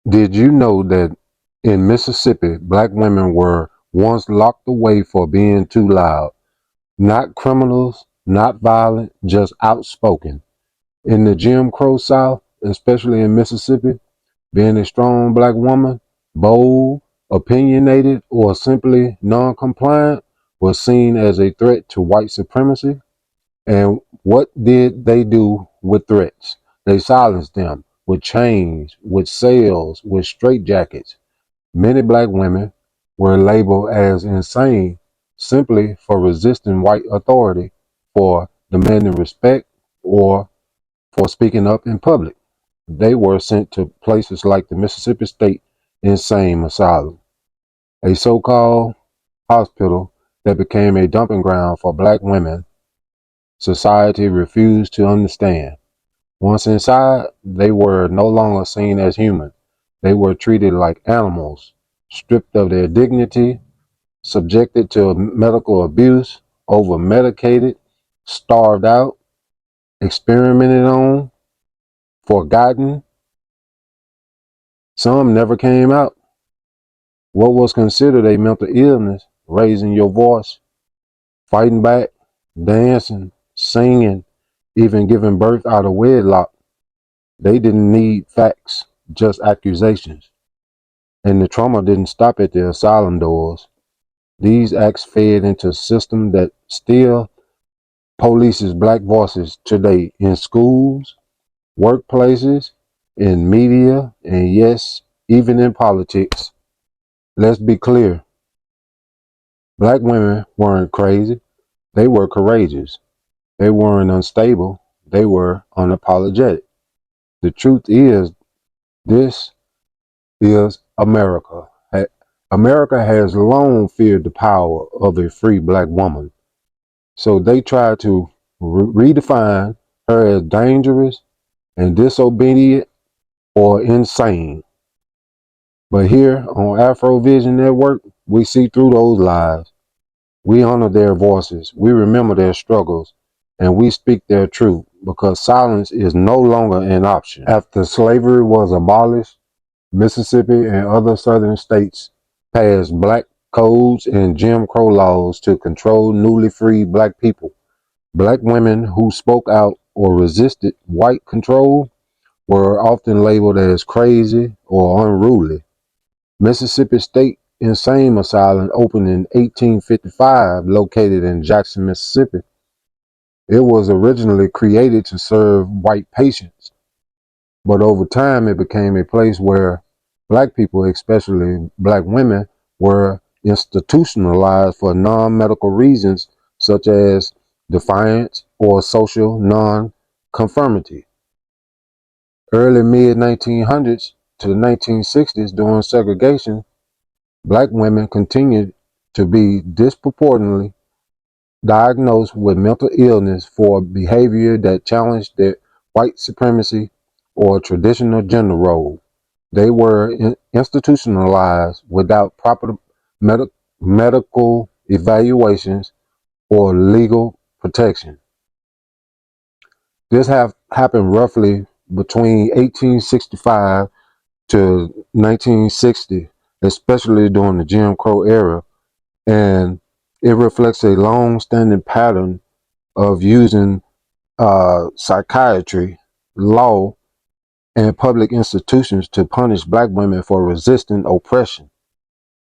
Did you know that in Mississippi, black women were once locked away for being too loud? Not criminals, not violent, just outspoken. In the Jim Crow South, especially in Mississippi, being a strong black woman, bold, opinionated, or simply non-compliant was seen as a threat to white supremacy. And what did they do with threats? They silenced them with chains, with sales, with straitjackets. Many black women were labeled as insane simply for resisting white authority, for demanding respect, or for speaking up in public. They were sent to places like the Mississippi State Insane Asylum, a so-called hospital that became a dumping ground for black women society refused to understand. Once inside, they were no longer seen as human. They were treated like animals, stripped of their dignity, subjected to medical abuse, over medicated, starved out, experimented on, forgotten. Some never came out. What was considered a mental illness, raising your voice, fighting back, dancing, singing, even giving birth out of wedlock. They didn't need facts, just accusations. And the trauma didn't stop at the asylum doors. These acts fed into a system that still polices black voices today in schools, workplaces, in media, and yes, even in politics. Let's be clear. Black women weren't crazy. They were courageous. They weren't unstable. They were unapologetic. The truth is, this is America. America has long feared the power of a free black woman. So they tried to redefine her as dangerous and disobedient or insane. But here on Afro-Vision Network, we see through those lies. We honor their voices, we remember their struggles, and we speak their truth because silence is no longer an option. After slavery was abolished, Mississippi and other southern states passed black codes and Jim Crow laws to control newly freed black people. Black women who spoke out or resisted white control were often labeled as crazy or unruly. Mississippi State Insane Asylum opened in 1855, located in Jackson, Mississippi. It was originally created to serve white patients, but over time it became a place where black people, especially black women, were institutionalized for non-medical reasons such as defiance or social non-conformity. Early mid-1900s to the 1960s, during segregation, black women continued to be disproportionately diagnosed with mental illness for behavior that challenged their white supremacy or traditional gender role. They were institutionalized without proper medical evaluations or legal protection. This happened roughly between 1865 to 1960, especially during the Jim Crow era, and it reflects a long-standing pattern of using psychiatry, law, and public institutions to punish black women for resisting oppression.